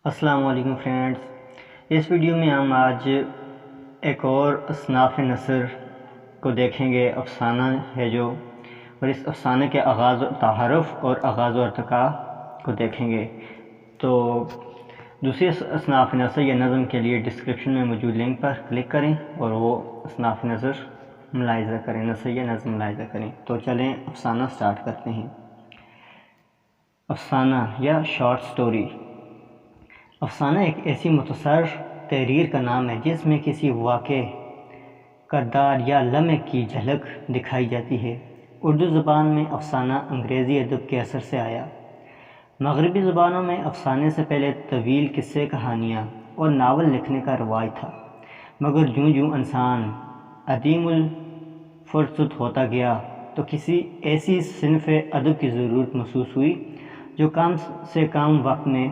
السلام علیکم فرینڈز، اس ویڈیو میں ہم آج ایک اور اصناف نثر کو دیکھیں گے۔ افسانہ ہے جو، اور اس افسانے کے آغاز و تعارف اور آغاز و ارتقاء کو دیکھیں گے۔ تو دوسری اصناف نثر یا نظم کے لیے ڈسکرپشن میں موجود لنک پر کلک کریں اور وہ اصناف نثر ملاحظہ کریں، نثر یا نظم ملاحظہ کریں۔ تو چلیں افسانہ سٹارٹ کرتے ہیں۔ افسانہ یا شارٹ سٹوری۔ افسانہ ایک ایسی مختصر تحریر کا نام ہے جس میں کسی واقعے، کردار یا لمحے کی جھلک دکھائی جاتی ہے۔ اردو زبان میں افسانہ انگریزی ادب کے اثر سے آیا۔ مغربی زبانوں میں افسانے سے پہلے طویل قصے، کہانیاں اور ناول لکھنے کا رواج تھا، مگر جوں جوں انسان عدیم الفرصت ہوتا گیا تو کسی ایسی صنف ادب کی ضرورت محسوس ہوئی جو کم سے کم وقت میں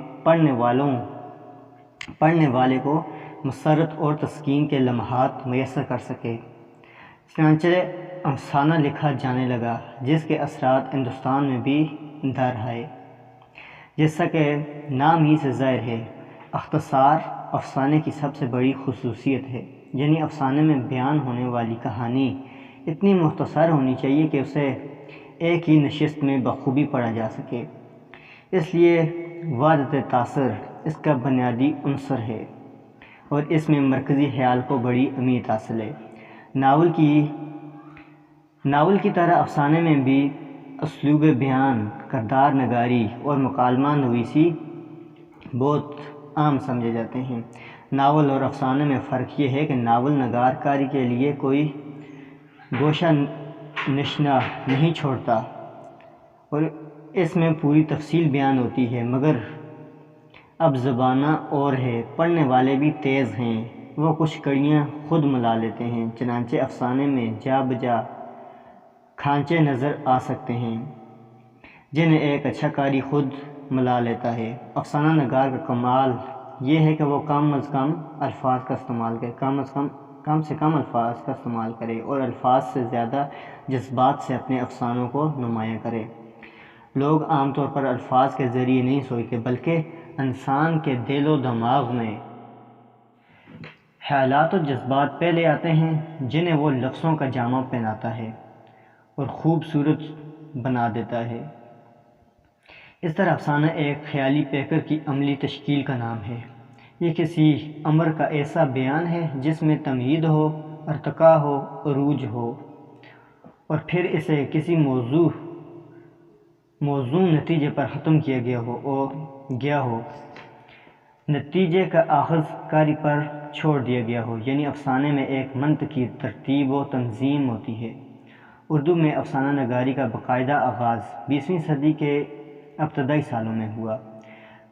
پڑھنے والے کو مسرت اور تسکین کے لمحات میسر کر سکے۔ چنانچہ افسانہ لکھا جانے لگا جس کے اثرات ہندوستان میں بھی در آئے، جیسا کہ نام ہی سے ظاہر ہے۔ اختصار افسانے کی سب سے بڑی خصوصیت ہے، یعنی افسانے میں بیان ہونے والی کہانی اتنی مختصر ہونی چاہیے کہ اسے ایک ہی نشست میں بخوبی پڑھا جا سکے۔ اس لیے وحدت تاثر اس کا بنیادی عنصر ہے اور اس میں مرکزی خیال کو بڑی اہمیت حاصل ہے۔ ناول کی طرح افسانے میں بھی اسلوب بیان، کردار نگاری اور مکالمہ نویسی بہت عام سمجھے جاتے ہیں۔ ناول اور افسانے میں فرق یہ ہے کہ ناول نگار کاری کے لیے کوئی گوشہ نشینہ نہیں چھوڑتا اور اس میں پوری تفصیل بیان ہوتی ہے، مگر اب زمانہ اور ہے، پڑھنے والے بھی تیز ہیں، وہ کچھ کڑیاں خود ملا لیتے ہیں۔ چنانچہ افسانے میں جا بجا کھانچے نظر آ سکتے ہیں جنہیں ایک اچھا قاری خود ملا لیتا ہے۔ افسانہ نگار کا کمال یہ ہے کہ وہ کم سے کم الفاظ کا استعمال کرے اور الفاظ سے زیادہ جذبات سے اپنے افسانوں کو نمایاں کرے۔ لوگ عام طور پر الفاظ کے ذریعے نہیں سوچتے، بلکہ انسان کے دل و دماغ میں خیالات و جذبات پہلے آتے ہیں جنہیں وہ لفظوں کا جامہ پہناتا ہے اور خوبصورت بنا دیتا ہے۔ اس طرح افسانہ ایک خیالی پیکر کی عملی تشکیل کا نام ہے۔ یہ کسی امر کا ایسا بیان ہے جس میں تمہید ہو، ارتقاء ہو، عروج ہو، اور پھر اسے کسی موزوں نتیجے پر ختم کیا گیا ہو، نتیجے کا آغاز کاری پر چھوڑ دیا گیا ہو، یعنی افسانے میں ایک منطقی ترتیب و تنظیم ہوتی ہے۔ اردو میں افسانہ نگاری کا باقاعدہ آغاز 20ویں صدی کے ابتدائی سالوں میں ہوا۔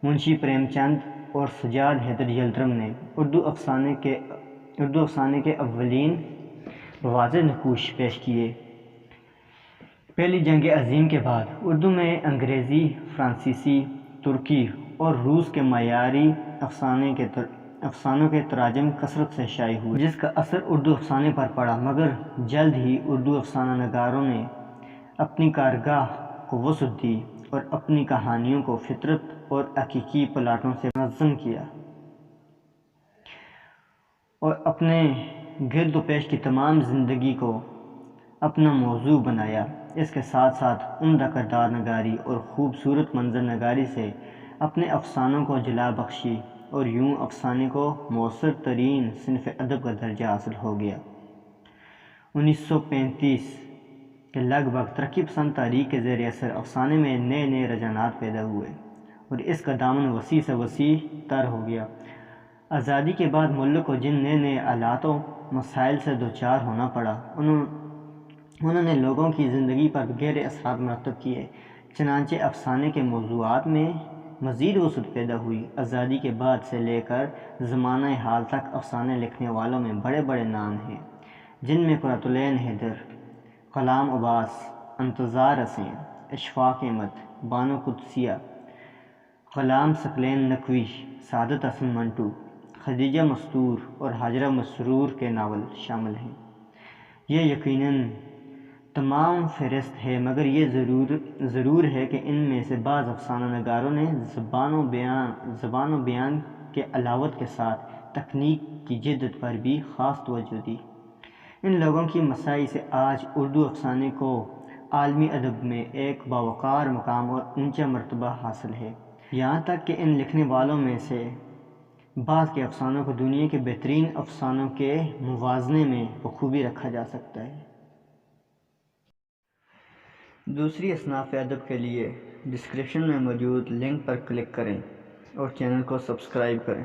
منشی پریم چند اور سجاد حیدر یلدرم نے اردو افسانے کے اولین واضح نقوش پیش کیے۔ پہلی جنگ عظیم کے بعد اردو میں انگریزی، فرانسیسی، ترکی اور روس کے معیاری افسانوں کے تراجم کثرت سے شائع ہوئے، جس کا اثر اردو افسانے پر پڑا، مگر جلد ہی اردو افسانہ نگاروں نے اپنی کارگاہ کو وسعت دی اور اپنی کہانیوں کو فطرت اور حقیقی پلاٹوں سے منظم کیا اور اپنے گرد و پیش کی تمام زندگی کو اپنا موضوع بنایا۔ اس کے ساتھ ساتھ عمدہ کردار نگاری اور خوبصورت منظر نگاری سے اپنے افسانوں کو جلا بخشی اور یوں افسانے کو مؤثر ترین صنف ادب کا درجہ حاصل ہو گیا۔ 1935 کے لگ بھگ ترقی پسند تحریک کے زیر اثر افسانے میں نئے رجحانات پیدا ہوئے اور اس کا دامن وسیع سے وسیع تر ہو گیا۔ آزادی کے بعد ملک کو جن نئے حالات و مسائل سے دوچار ہونا پڑا، انہوں نے لوگوں کی زندگی پر گہرے اثرات مرتب کیے، چنانچہ افسانے کے موضوعات میں مزید وسعت پیدا ہوئی۔ آزادی کے بعد سے لے کر زمانہ حال تک افسانے لکھنے والوں میں بڑے نام ہیں، جن میں قرۃ العین حیدر، غلام عباس، انتظار حسین، اشفاق احمد، بانو قدسیہ، غلام ثقلین نقوی، سعادت حسن منٹو، خدیجہ مستور اور ہاجرہ مسرور کے ناول شامل ہیں۔ یہ یقیناً تمام فہرست ہے، مگر یہ ضرور ہے کہ ان میں سے بعض افسانہ نگاروں نے زبان و بیان کے علاوت کے ساتھ تکنیک کی جدت پر بھی خاص توجہ دی۔ ان لوگوں کی مساعی سے آج اردو افسانے کو عالمی ادب میں ایک باوقار مقام اور اونچا مرتبہ حاصل ہے، یہاں تک کہ ان لکھنے والوں میں سے بعض کے افسانوں کو دنیا کے بہترین افسانوں کے موازنے میں بخوبی رکھا جا سکتا ہے۔ دوسری اصناف ادب کے لیے ڈسکرپشن میں موجود لنک پر کلک کریں اور چینل کو سبسکرائب کریں۔